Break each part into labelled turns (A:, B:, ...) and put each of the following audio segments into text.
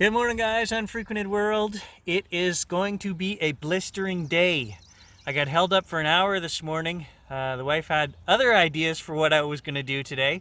A: Good morning, guys. Unfrequented world. It is going to be a blistering day. I got held up for an hour this morning. The wife had other ideas for what I was going to do today.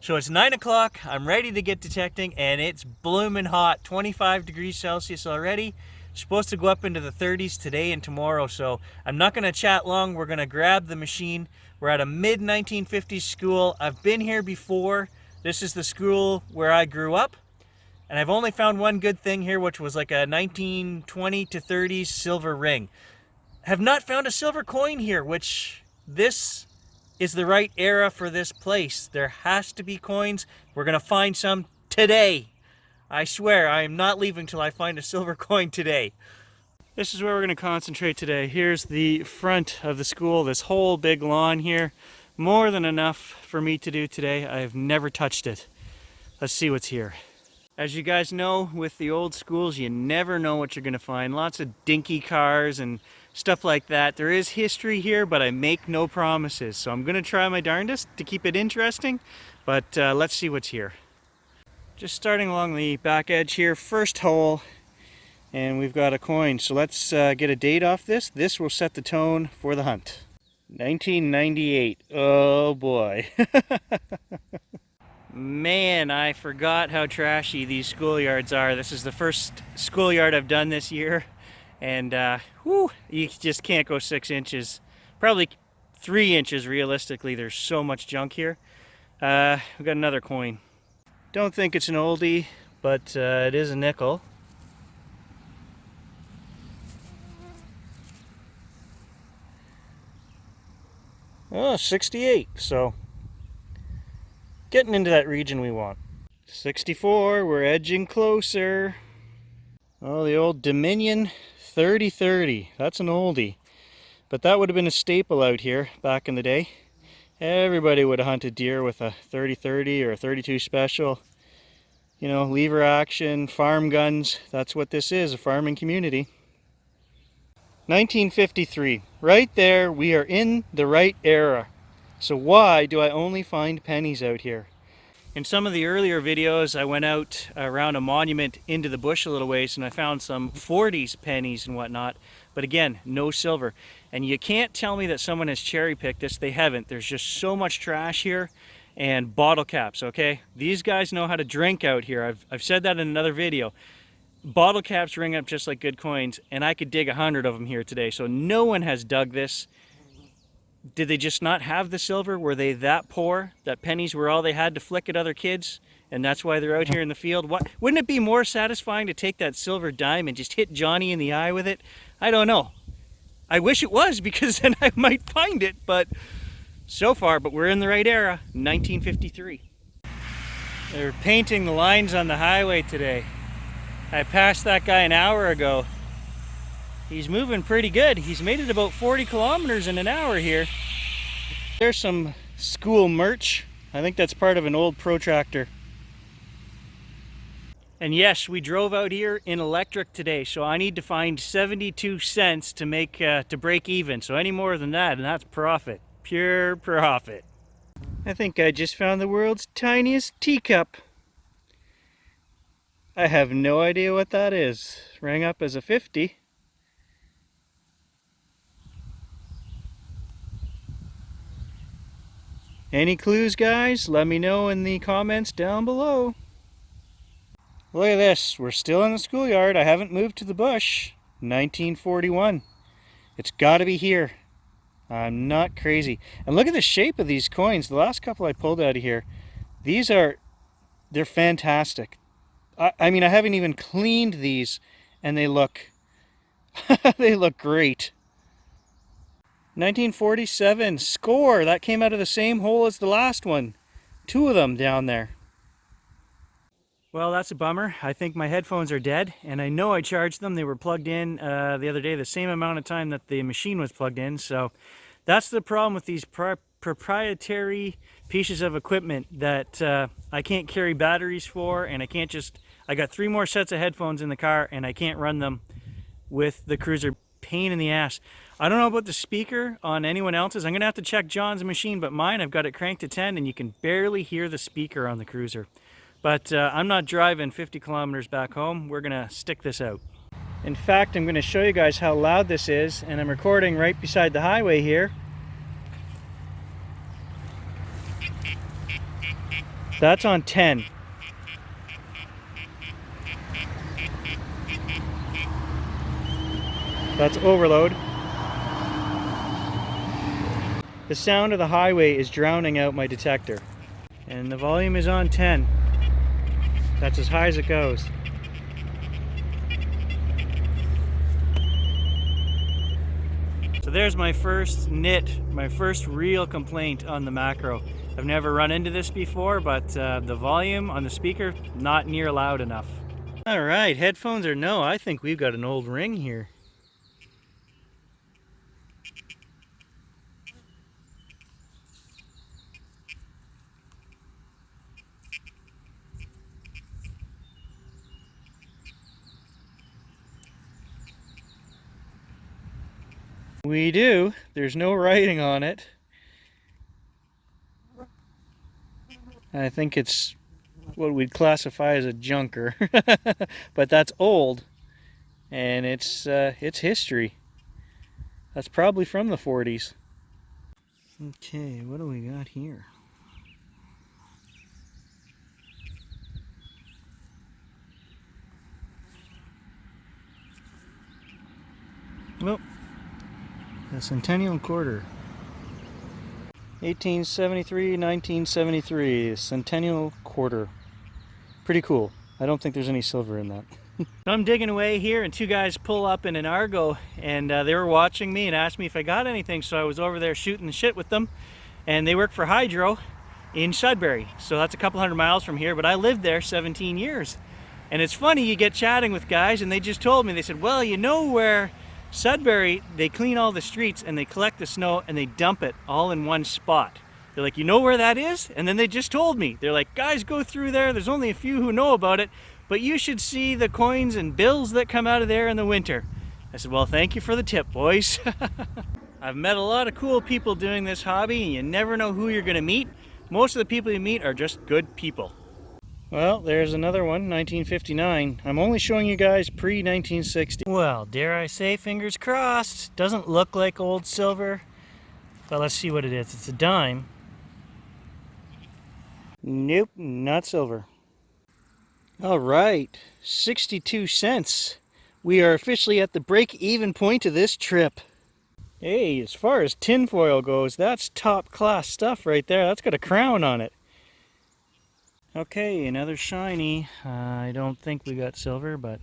A: So it's 9 o'clock. I'm ready to get detecting, and it's blooming hot. 25 degrees Celsius already. Supposed to go up into the 30s today and tomorrow. So I'm not going to chat long. We're going to grab the machine. We're at a mid-1950s school. I've been here before. This is the school where I grew up. And I've only found one good thing here, which was like a 1920 to 30s silver ring. Have not found a silver coin here, which this is the right era for this place. There has to be coins. We're going to find some today. I swear, I am not leaving till I find a silver coin today. This is where we're going to concentrate today. Here's the front of the school, this whole big lawn here. More than enough for me to do today. I have never touched it. Let's see what's here. As you guys know, with the old schools, you never know what you're going to find. Lots of dinky cars and stuff like that. There is history here, but I make no promises. So I'm going to try my darndest to keep it interesting, but let's see what's here. Just starting along the back edge here, first hole, and we've got a coin. So let's get a date off this. This will set the tone for the hunt. 1998. Oh boy. Man, I forgot how trashy these schoolyards are. This is the first schoolyard I've done this year, and you just can't go 6 inches. Probably 3 inches realistically. There's so much junk here. We've got another coin. Don't think it's an oldie, but it is a nickel. Oh, 68, so getting into that region we want. 64, we're edging closer. Oh, the old Dominion 3030. That's an oldie. But that would have been a staple out here back in the day. Everybody would have hunted deer with a 3030 or a 32 special. You know, lever action, farm guns. That's what this is, a farming community. 1953. Right there, we are in the right era. So why do I only find pennies out here? In some of the earlier videos, I went out around a monument into the bush a little ways and I found some 40s pennies and whatnot. But again, no silver. And you can't tell me that someone has cherry picked this. They haven't. There's just so much trash here. And bottle caps, okay? These guys know how to drink out here. I've said that in another video. Bottle caps ring up just like good coins, and I could dig 100 of them here today. So no one has dug this. Did they just not have the silver? Were they that poor that pennies were all they had to flick at other kids, and that's why they're out here in the field? What, wouldn't it be more satisfying to take that silver dime and just hit Johnny in the eye with it? I don't know. I wish it was, because then I might find it, but so far, but we're in the right era. 1953. They're painting the lines on the highway today. I passed that guy an hour ago. He's moving pretty good. He's made it about 40 kilometers in an hour here. There's some school merch. I think that's part of an old protractor. And yes, we drove out here in electric today, so I need to find 72 cents to make to break even. So any more than that, and that's profit. Pure profit. I think I just found the world's tiniest teacup. I have no idea what that is. Rang up as a 50. Any clues, guys? Let me know in the comments down below. Look at this. We're still in the schoolyard. I haven't moved to the bush. 1941. It's got to be here. I'm not crazy. And look at the shape of these coins. The last couple I pulled out of here, they're fantastic. I mean, I haven't even cleaned these, and they look, they look great. 1947, score! That came out of the same hole as the last one. 2 of them down there. Well, that's a bummer. I think my headphones are dead, and I know I charged them. They were plugged in the other day, the same amount of time that the machine was plugged in. So that's the problem with these proprietary pieces of equipment that I can't carry batteries for, and I got 3 more sets of headphones in the car, and I can't run them with the cruiser. Pain in the ass. I don't know about the speaker on anyone else's. I'm going to have to check John's machine, but mine, I've got it cranked to 10, and you can barely hear the speaker on the cruiser. But I'm not driving 50 kilometers back home. We're gonna stick this out. In fact, I'm gonna show you guys how loud this is, and I'm recording right beside the highway here. That's on 10. That's overload. The sound of the highway is drowning out my detector. And the volume is on 10. That's as high as it goes. So there's my first nit, my first real complaint on the macro. I've never run into this before, but the volume on the speaker, not near loud enough. All right, headphones or no, I think we've got an old ring here. We do. There's no writing on it. I think it's what we'd classify as a junker. But that's old, and it's history. That's probably from the 40s. Okay, what do we got here? Well, the Centennial Quarter. 1873, 1973, Centennial Quarter. Pretty cool. I don't think there's any silver in that. I'm digging away here, and two guys pull up in an Argo, and they were watching me and asked me if I got anything, so I was over there shooting the shit with them. And they work for Hydro in Sudbury, so that's a couple hundred miles from here, but I lived there 17 years. And it's funny, you get chatting with guys, and they just told me, they said, well, you know where Sudbury, they clean all the streets and they collect the snow and they dump it all in one spot. They're like, you know where that is? And then they just told me, they're like, guys, go through there. There's only a few who know about it, but you should see the coins and bills that come out of there in the winter. I said, well, thank you for the tip, boys. I've met a lot of cool people doing this hobby, and you never know who you're gonna meet. Most of the people you meet are just good people. Well, there's another one, 1959. I'm only showing you guys pre-1960. Well, dare I say, fingers crossed. Doesn't look like old silver, but let's see what it is. It's a dime. Nope, not silver. All right, 62 cents. We are officially at the break-even point of this trip. Hey, as far as tinfoil goes, that's top-class stuff right there. That's got a crown on it. Okay, another shiny. I don't think we got silver, but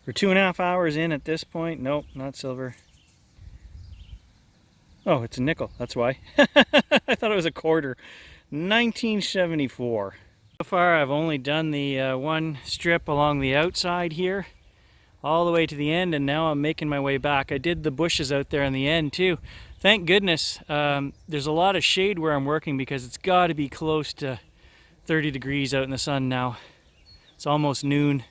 A: we're 2.5 hours in at this point. Nope, not silver. Oh, it's a nickel, that's why. I thought it was a quarter. 1974. So far I've only done the one strip along the outside here, all the way to the end, and now I'm making my way back. I did the bushes out there in the end too. Thank goodness there's a lot of shade where I'm working, because it's got to be close to 30 degrees out in the sun now. It's almost noon.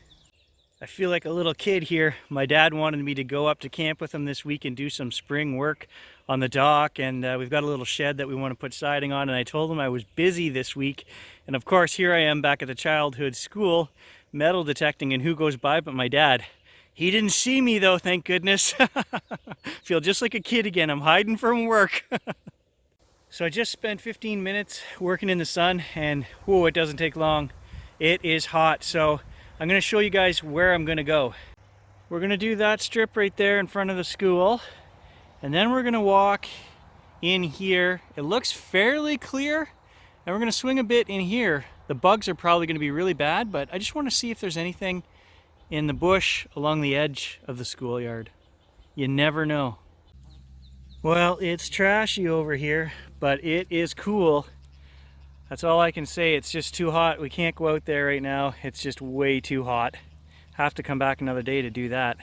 A: I feel like a little kid here. My dad wanted me to go up to camp with him this week and do some spring work on the dock, and we've got a little shed that we want to put siding on, and I told him I was busy this week. And of course, here I am back at the childhood school, metal detecting, and who goes by but my dad. He didn't see me though, thank goodness. Feel just like a kid again. I'm hiding from work. So I just spent 15 minutes working in the sun, and whoa, it doesn't take long. It is hot, so I'm gonna show you guys where I'm gonna go. We're gonna do that strip right there in front of the school, and then we're gonna walk in here. It looks fairly clear, and we're gonna swing a bit in here. The bugs are probably gonna be really bad, but I just wanna see if there's anything in the bush along the edge of the schoolyard. You never know. Well, it's trashy over here, but it is cool. That's all I can say. It's just too hot. We can't go out there right now. It's just way too hot. Have to come back another day to do that.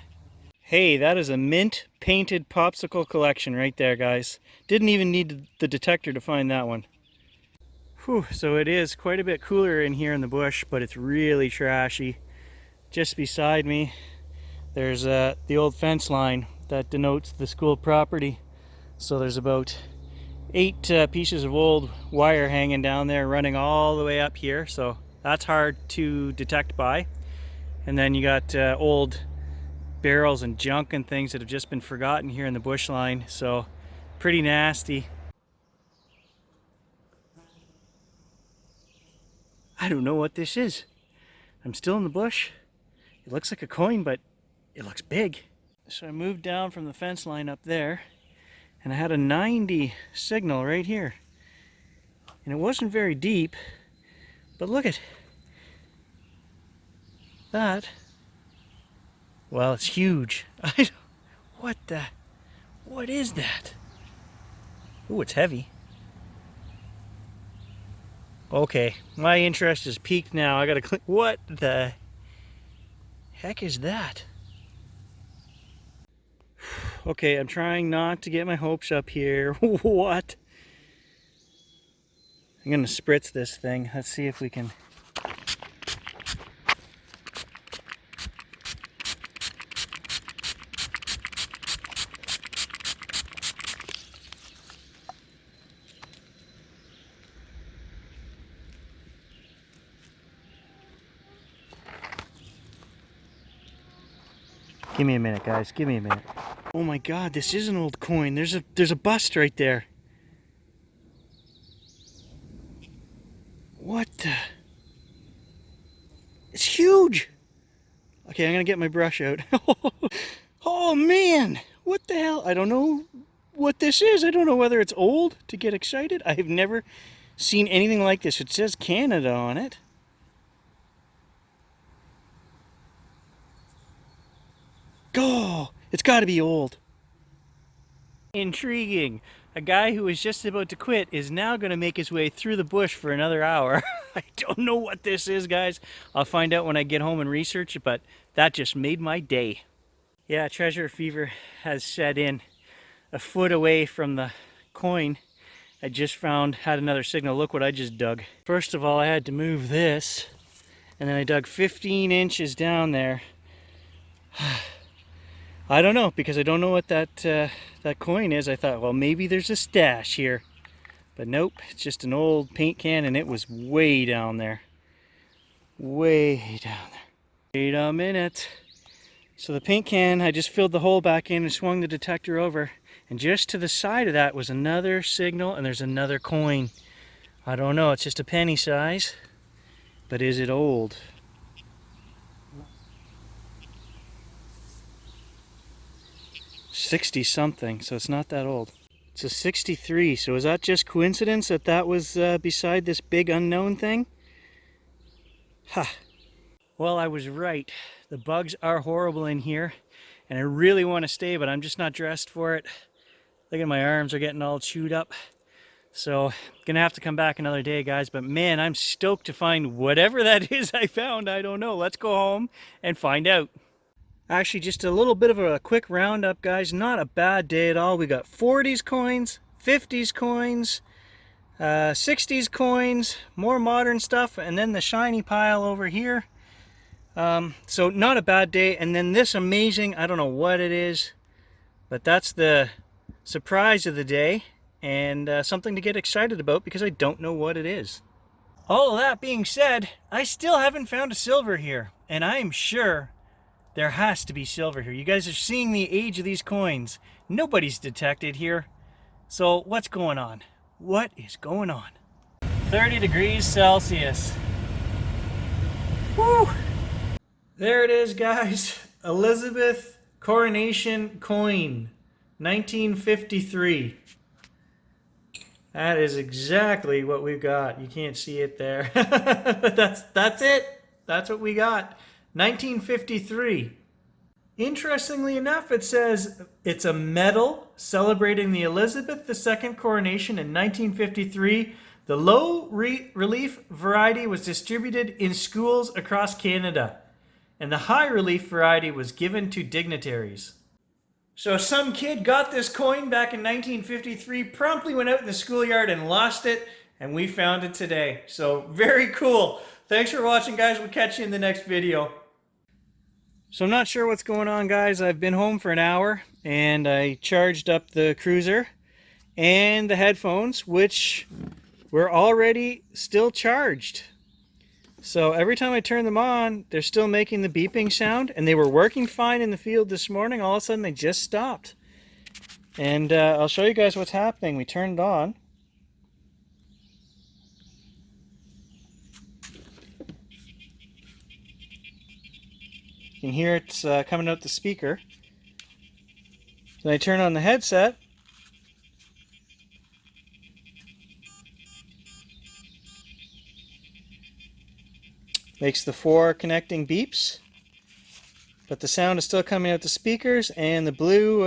A: Hey, that is a mint painted popsicle collection right there, guys. Didn't even need the detector to find that one. Whew, so it is quite a bit cooler in here in the bush, but it's really trashy. Just beside me, there's the old fence line that denotes the school property. So there's about 8 pieces of old wire hanging down there, running all the way up here. So That's hard to detect by. And then you got old barrels and junk and things that have just been forgotten here in the bush line. So pretty nasty. I don't know what this is. I'm still in the bush. It looks like a coin, but it looks big. So I moved down from the fence line up there, and I had a 90 signal right here. And it wasn't very deep, but look at that. Well, it's huge. What is that? Ooh, it's heavy. Okay, my interest is peaked now. I gotta click. What the heck is that? Okay, I'm trying not to get my hopes up here. What? I'm gonna spritz this thing. Let's see if we can. Give me a minute, guys. Give me a minute. Oh my God, this is an old coin. There's a bust right there. What the? It's huge. Okay, I'm gonna get my brush out. Oh man, what the hell? I don't know what this is. I don't know whether it's old to get excited. I have never seen anything like this. It says Canada on it. Oh, it's got to be old. Intriguing. A guy who was just about to quit is now going to make his way through the bush for another hour. I don't know what this is, guys. I'll find out when I get home and research it, but that just made my day. Yeah, treasure fever has set in. A foot away from the coin I just found had another signal. Look what I just dug. First of all, I had to move this, and then I dug 15 inches down there. I don't know, because I don't know what that coin is. I thought, well, maybe there's a stash here. But nope, it's just an old paint can, and it was way down there. Way down there. Wait a minute. So the paint can, I just filled the hole back in and swung the detector over. And just to the side of that was another signal, and there's another coin. I don't know, it's just a penny size. But is it old? '60 something, so it's not that old. It's a '63, so is that just coincidence that that was beside this big unknown thing? Ha! Well, I was right. The bugs are horrible in here, and I really want to stay, but I'm just not dressed for it. Look at my arms are getting all chewed up. So, gonna have to come back another day, guys, but man, I'm stoked to find whatever that is I found. I don't know. Let's go home and find out. Actually, just a little bit of a quick roundup, guys. Not a bad day at all. We got 40s coins, 50s coins, 60s coins, more modern stuff, and then the shiny pile over here. So not a bad day. And then this amazing, I don't know what it is, but that's the surprise of the day, and something to get excited about because I don't know what it is. All of that being said, I still haven't found a silver here, and I am sure there has to be silver here. You guys are seeing the age of these coins. Nobody's detected here. So what's going on? What is going on? 30 degrees Celsius. Woo! There it is, guys. Elizabeth Coronation coin, 1953. That is exactly what we've got. You can't see it there. But that's it. That's what we got. 1953. Interestingly enough, it says it's a medal celebrating the Elizabeth II coronation in 1953. The low relief variety was distributed in schools across Canada, and the high relief variety was given to dignitaries. So some kid got this coin back in 1953, promptly went out in the schoolyard and lost it, and we found it today. So very cool. Thanks for watching, guys. We'll catch you in the next video. So I'm not sure what's going on, guys. I've been home for an hour, and I charged up the cruiser and the headphones, which were already still charged. So every time I turn them on, they're still making the beeping sound, and they were working fine in the field this morning. All of a sudden they just stopped. And I'll show you guys what's happening. We turned it on. You can hear it's coming out the speaker. Then I turn on the headset. Makes the 4 connecting beeps. But the sound is still coming out the speakers, and the blue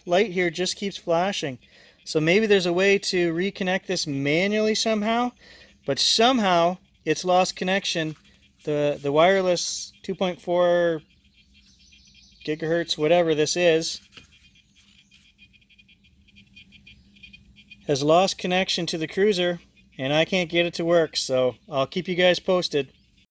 A: light here just keeps flashing. So maybe there's a way to reconnect this manually somehow, but somehow it's lost connection. The wireless 2.4 gigahertz, whatever this is, has lost connection to the cruiser, and I can't get it to work. So I'll keep you guys posted.